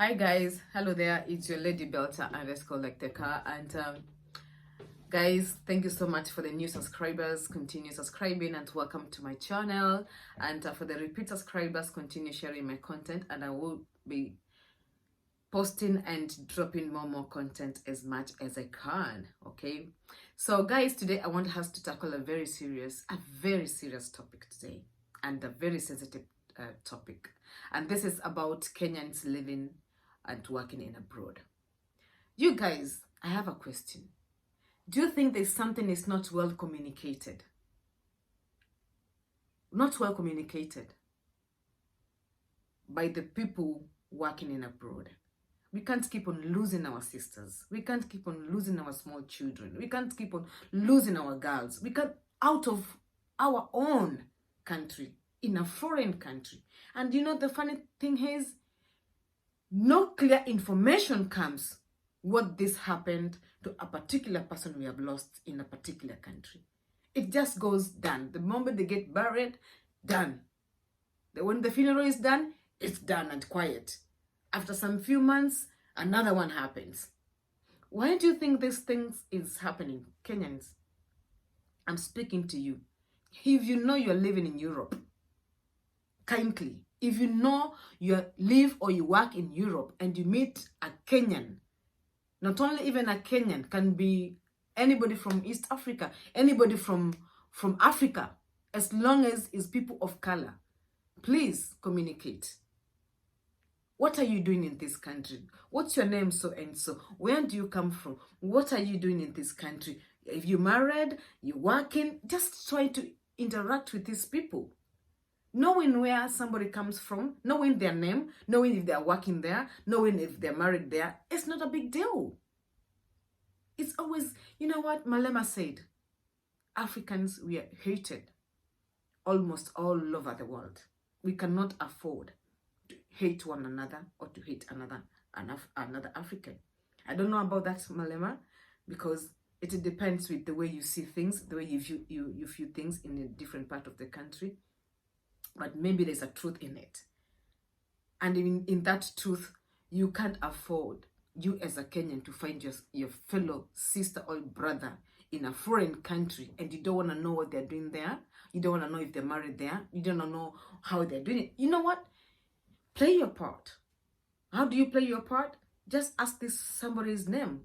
Hi guys, hello there. It's your lady Belta underscore like the car. And guys, thank you so much for the new subscribers. Continue subscribing and welcome to my channel. And for the repeat subscribers, continue sharing my content, and I will be posting and dropping more content as much as I can. Okay, so guys, today I want us to tackle a very serious topic today, and a very sensitive topic. And this is about Kenyans living and working in abroad. You guys, I have a question. Do you think there's something is not well communicated? Not well communicated by the people working in abroad. We can't keep on losing our sisters. We can't keep on losing our small children. We can't keep on losing our girls. We can't, out of our own country, in a foreign country. And you know, the funny thing is, no clear information comes what this happened to a particular person we have lost in a particular country. It just goes done. The moment they get buried, done. When the funeral is done, it's done and quiet. After some few months, another one happens. Why do you think this thing is happening? Kenyans, I'm speaking to you. If you know you're living in Europe, kindly, if you know you live or you work in Europe and you meet a Kenyan, not only even a Kenyan, can be anybody from East Africa, anybody from Africa, as long as it's people of color, please communicate. What are you doing in this country? What's your name, so and so? Where do you come from? What are you doing in this country? If you're married, you're working, just try to interact with these people. Knowing where somebody comes from, knowing their name, knowing if they're working there, knowing if they're married there, it's not a big deal. It's always, you know what Malema said, Africans, we are hated almost all over the world. We cannot afford to hate one another or to hate another African. I don't know about that, Malema, because it depends with the way you see things, the way you view things in a different part of the country. But maybe there's a truth in it. And in that truth, you can't afford, you as a Kenyan, to find your fellow sister or brother in a foreign country, and you don't want to know what they're doing there. You don't want to know if they're married there. You don't know how they're doing it. You know what? Play your part. How do you play your part? Just ask this somebody's name,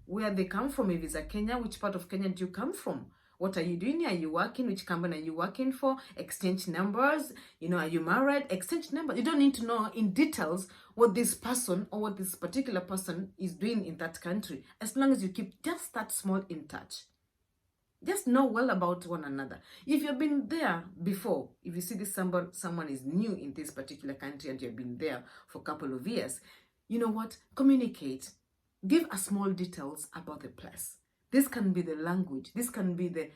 where they come from. If it's a Kenya, which part of Kenya do you come from? What are you doing here? Are you working? Which company are you working for? Exchange numbers. You know, are you married? Exchange numbers. You don't need to know in details what this person or what this particular person is doing in that country. As long as you keep just that small in touch. Just know well about one another. If you've been there before, if you see this someone is new in this particular country and you've been there for a couple of years, you know what? Communicate. Give us small details about the place. This can be the language. This can be the,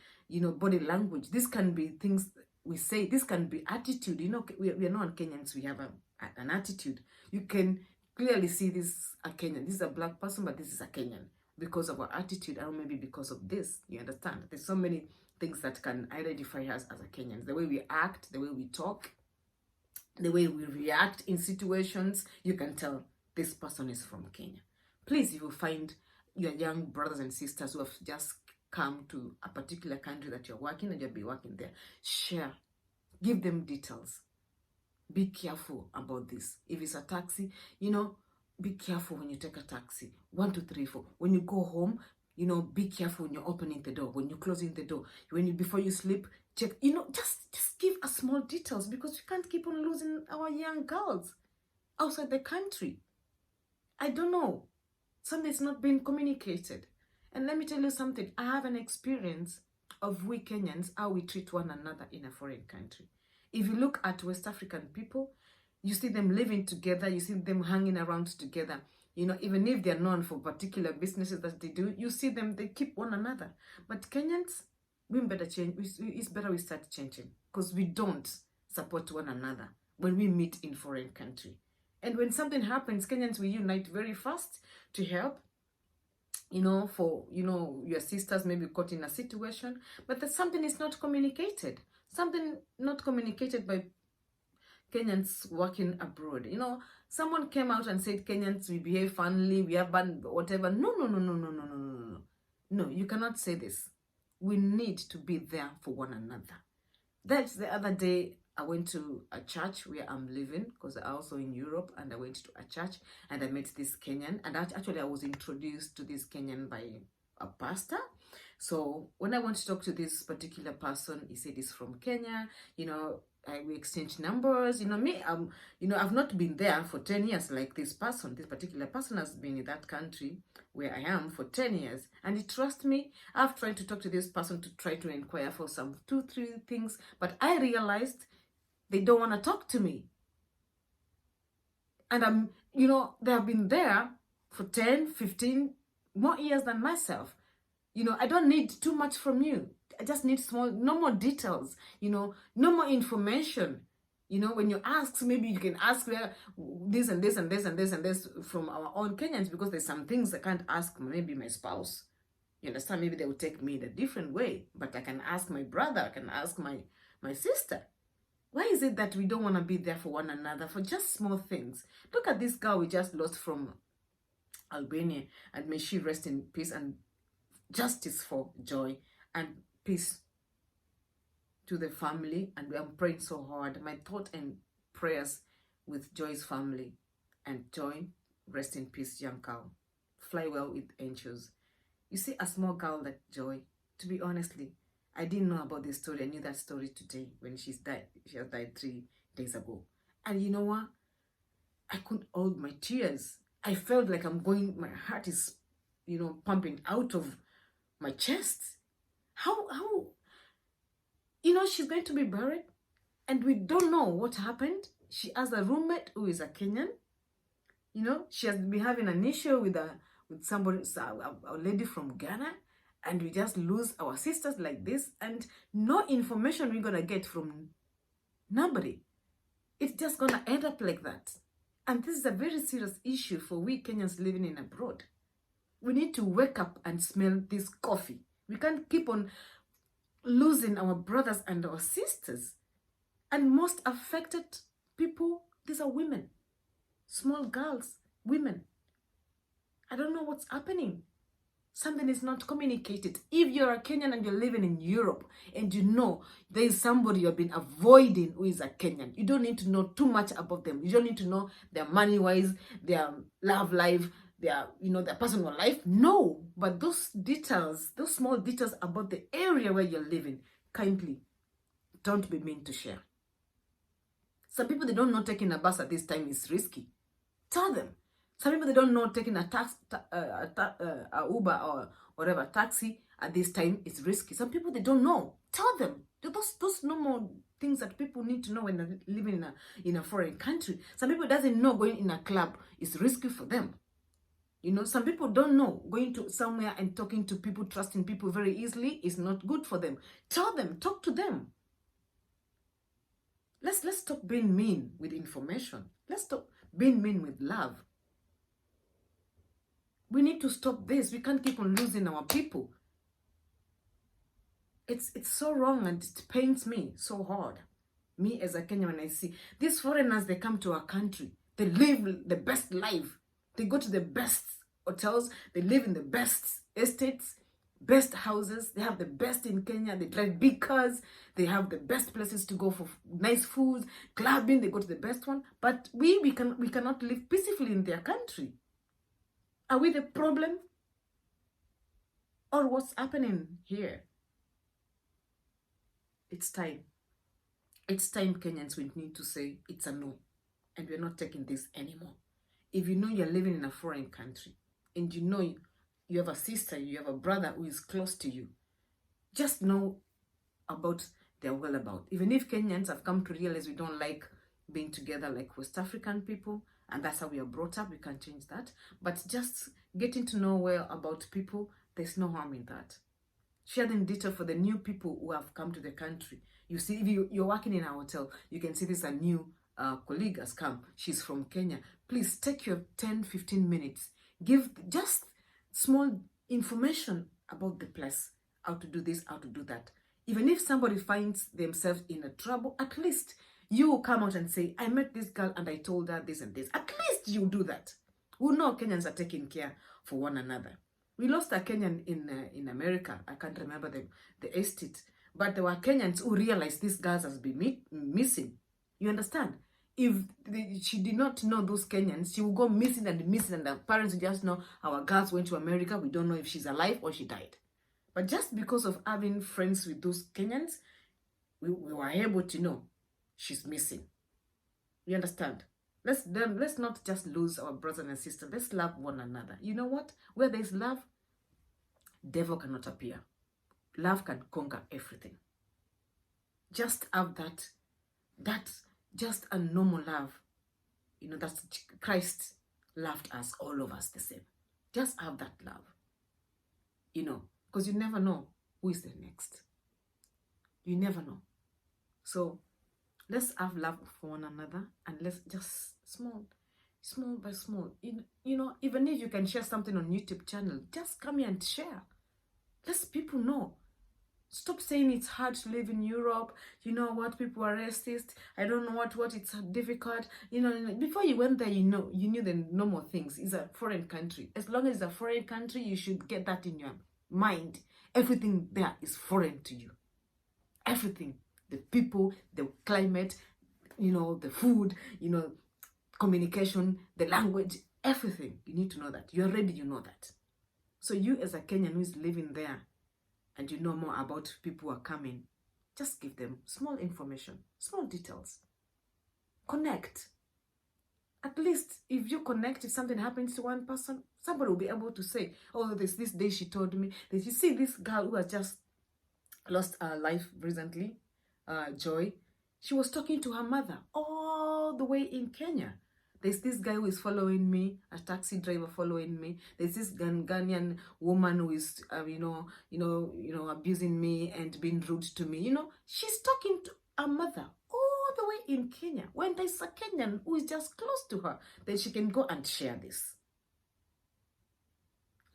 body language. This can be things we say. This can be attitude. You know, we are not Kenyans. We have an attitude. You can clearly see this a Kenyan. This is a black person, but this is a Kenyan because of our attitude, or maybe because of this. You understand? There's so many things that can identify us as a Kenyans. The way we act, the way we talk, the way we react in situations. You can tell this person is from Kenya. Please, if you find your young brothers and sisters who have just come to a particular country that you're working and you'll be working there, share, give them details. Be careful about this. If it's a taxi, be careful when you take a taxi. 1, 2, 3, 4. When you go home, be careful when you're opening the door, when you're closing the door, before you sleep, check, just give us small details, because we can't keep on losing our young girls outside the country. I don't know. Something's not being communicated. And let me tell you something. I have an experience of we Kenyans, how we treat one another in a foreign country. If you look at West African people, you see them living together, you see them hanging around together. Even if they're known for particular businesses that they do, you see them, they keep one another. But Kenyans, we better change. It's better we start changing, because we don't support one another when we meet in foreign country. And when something happens, Kenyans will unite very fast to help, for, your sisters maybe caught in a situation, but that something is not communicated. Something not communicated by Kenyans working abroad. someone came out and said Kenyans, we behave funnily, we have banned whatever. No, no, no, no, no, no, no, no, no, no. No, you cannot say this. We need to be there for one another. That's the other day I went to a church where I'm living, because I'm also in Europe, and I went to a church and I met this Kenyan, and actually I was introduced to this Kenyan by a pastor. So when I went to talk to this particular person, he said he's from Kenya, we exchange numbers, me, I've not been there for 10 years like this person. This particular person has been in that country where I am for 10 years. And he trusts me. I've tried to talk to this person to try to inquire for some 2-3 things, but I realized they don't want to talk to me. And they have been there for 10, 15 more years than myself. I don't need too much from you. I just need no more details, no more information. When you ask, maybe you can ask this and this and this and this and this from our own Kenyans, because there's some things I can't ask maybe my spouse. You understand? Maybe they will take me in a different way, but I can ask my brother, I can ask my sister. Why is it that we don't want to be there for one another for just small things? Look at this girl we just lost from Albania, and may she rest in peace, and justice for Joy, and peace to the family. And I'm praying so hard. My thought and prayers with Joy's family. And Joy, rest in peace, young girl. Fly well with angels. You see, a small girl like Joy, to be honestly, I didn't know about this story. I knew that story today when she died. She has died 3 days ago. And you know what? I couldn't hold my tears. I felt like my heart is, pumping out of my chest. How she's going to be buried, and we don't know what happened. She has a roommate who is a Kenyan. She has been having an issue with somebody, a lady from Ghana, and we just lose our sisters like this, and no information we're gonna get from nobody. It's just gonna end up like that. And this is a very serious issue for we Kenyans living in abroad. We need to wake up and smell this coffee. We can't keep on losing our brothers and our sisters. And most affected people, these are women. Small girls, women. I don't know what's happening. Something is not communicated. If you're a Kenyan and you're living in Europe, and there is somebody you've been avoiding who is a Kenyan, you don't need to know too much about them. You don't need to know their money-wise, their love life, their personal life. No, but those details, those small details about the area where you're living, kindly don't be mean to share. Some people, they don't know taking a bus at this time is risky. Tell them. Some people, they don't know taking a Uber or whatever taxi at this time is risky. Some people, they don't know. Tell them. Those normal things that people need to know when they're living in a foreign country. Some people doesn't know going in a club is risky for them. Some people don't know going to somewhere and talking to people, trusting people very easily is not good for them. Tell them, talk to them. Let's stop being mean with information. Let's stop being mean with love. We need to stop this. We can't keep on losing our people. It's so wrong, and it pains me so hard. Me as a Kenyan, when I see these foreigners, they come to our country. They live the best life. They go to the best hotels. They live in the best estates, best houses. They have the best in Kenya. They drive big cars. They have the best places to go for nice food, clubbing. They go to the best one. But we cannot live peacefully in their country. Are we the problem? Or what's happening here? It's time. It's time, Kenyans, we need to say it's a no. And we're not taking this anymore. If you're living in a foreign country, and you have a sister, you have a brother who is close to you, just know about their whereabouts. Even if Kenyans have come to realize we don't like being together like West African people, and that's how we are brought up, we can't change that. But just getting to know well about people, there's no harm in that. Sharing data for the new people who have come to the country. You see, if you're working in a hotel, you can see this a new colleague has come. She's from Kenya. Please take your 10-15 minutes. Give just small information about the place. How to do this, how to do that. Even if somebody finds themselves in a trouble, at least You will come out and say, I met this girl and I told her this and this. At least you do that. We know Kenyans are taking care for one another. We lost a Kenyan in America. I can't remember the estate. But there were Kenyans who realized this girl has been missing. You understand? If she did not know those Kenyans, she would go missing, and the parents would just know our girls went to America. We don't know if she's alive or she died. But just because of having friends with those Kenyans, we were able to know she's missing. You understand? Let's not just lose our brothers and sisters. Let's love one another. You know what? Where there's love, devil cannot appear. Love can conquer everything. Just have that just a normal love. You know, that Christ loved us, all of us the same. Just have that love. You know, because you never know who is the next. You never know. So let's have love for one another, and let's just small by small. You know, even if you can share something on YouTube channel, just come here and share. Let people know. Stop saying it's hard to live in Europe. You know what? People are racist. I don't know what it's difficult. You know, before you went there, you knew the normal things. It's a foreign country. As long as it's a foreign country, you should get that in your mind. Everything there is foreign to you. Everything. The people, the climate, you know, the food, you know, communication, the language, everything. You need to know that. You're ready, you know that. So you as a Kenyan who is living there, and you know more about people who are coming, just give them small information, small details. Connect. At least if you connect, if something happens to one person, somebody will be able to say, oh, this day she told me that, you see this girl who has just lost her life recently, Joy, she was talking to her mother all the way in Kenya. There's this guy who is following me, a taxi driver following me. There's this Ghanaian woman who is, abusing me and being rude to me. You know, she's talking to her mother all the way in Kenya. When there's a Kenyan who is just close to her, then she can go and share this.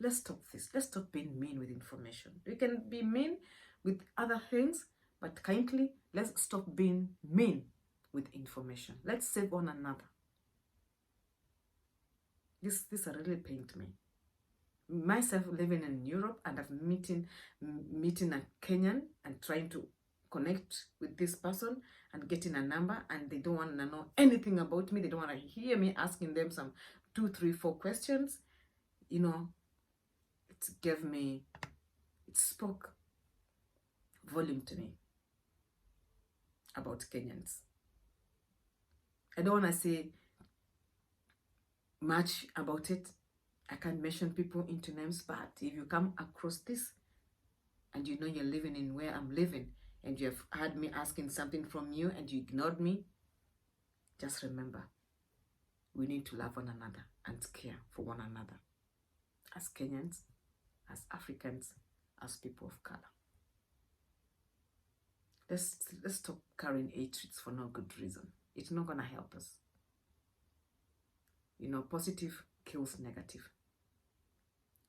Let's stop this. Let's stop being mean with information. We can be mean with other things, but kindly, let's stop being mean with information. Let's save one another. This really pained me. Myself living in Europe, and I've meeting a Kenyan and trying to connect with this person and getting a number, and they don't want to know anything about me. They don't want to hear me asking them some 2, 3, 4 questions. You know, it spoke volume to me about Kenyans. I don't want to say much about it. I can't mention people into names, but if you come across this and you know you're living in where I'm living, and you have heard me asking something from you and you ignored me, just remember, we need to love one another and care for one another, as Kenyans, as Africans, as people of color. Let's stop carrying hatreds for no good reason. It's not gonna help us. You know, positive kills negative.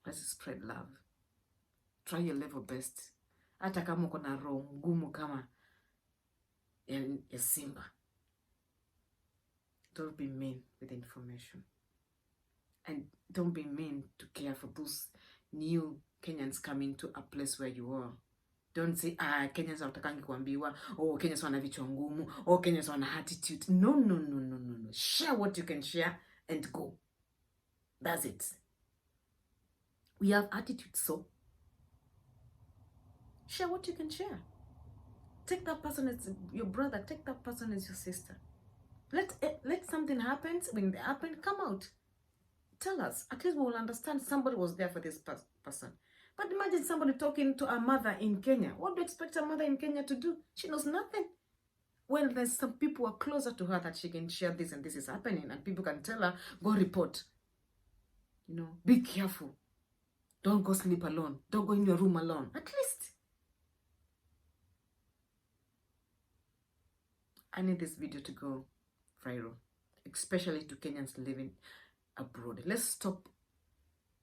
Let's spread love. Try your level best. Hata kama uko na roho ngumu kama ya simba. Don't be mean with information. And don't be mean to care for those new Kenyans coming to a place where you are. Don't say, Kenyans hawatakangi kuambiwa, Kenyans wana vichwa ngumu, Kenyans wana attitude. No. Share what you can share and go. That's it. We have attitude, so share what you can share. Take that person as your brother. Take that person as your sister. Let something happen. When it happens, come out. Tell us. At least we will understand somebody was there for this person. But imagine somebody talking to a mother in Kenya. What do you expect a mother in Kenya to do? She knows nothing. Well, there's some people who are closer to her that she can share this and this is happening, and people can tell her, go report. You know, be careful. Don't go sleep alone. Don't go in your room alone. At least. I need this video to go viral, especially to Kenyans living abroad. Let's stop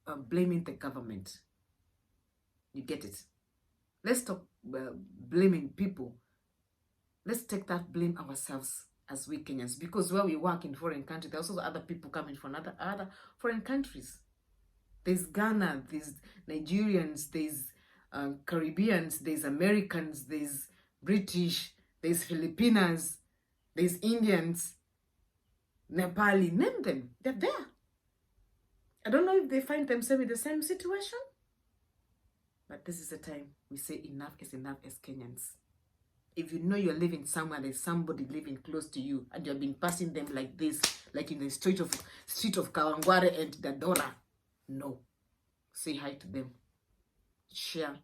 blaming the government. You get it? Let's stop blaming people. Let's take that blame ourselves. as we Kenyans, because where we work in foreign countries, there's also other people coming from other foreign countries. There's Ghana, there's Nigerians, there's Caribbeans, there's Americans, there's British, there's Filipinas, there's Indians, Nepali, name them. They're there. I don't know if they find themselves in the same situation, but this is the time we say enough is enough as Kenyans. If you know you're living somewhere, there's somebody living close to you, and you've been passing them like this, like in the street of Kawangware and Dadora, no. Say hi to them. Share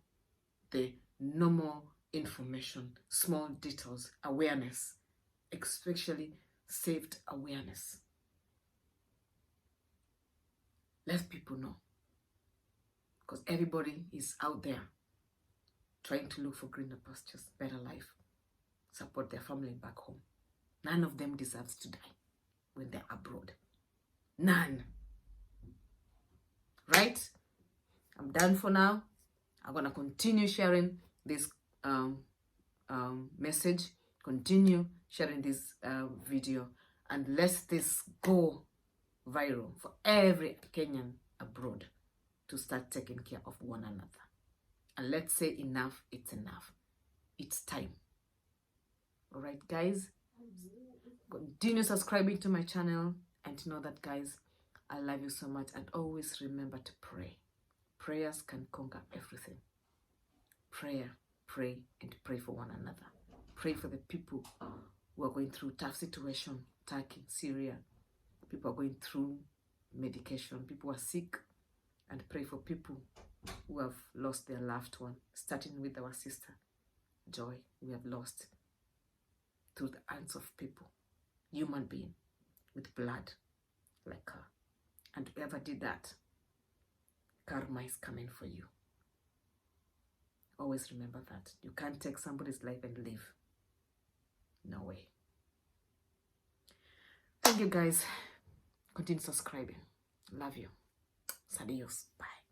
the normal information, small details, awareness, especially saved awareness. Let people know. Because everybody is out there trying to look for greener pastures, better life, support their family back home. None of them deserves to die when they're abroad. None. Right? I'm done for now. I'm going to continue sharing this message, continue sharing this video, and let this go viral for every Kenyan abroad to start taking care of one another. And let's say enough, it's enough. It's time. All right, guys? Continue subscribing to my channel, and know that, guys, I love you so much. And always remember to pray. Prayers can conquer everything. Prayer, pray, and pray for one another. Pray for the people who are going through tough situation, Turkey, Syria. People are going through medication. People are sick. And pray for people who have lost their loved one, starting with our sister, Joy, we have lost through the hands of people, human being with blood like her. And whoever did that, karma is coming for you. Always remember that. You can't take somebody's life and live. No way. Thank you, guys. Continue subscribing. Love you. Adios. Bye.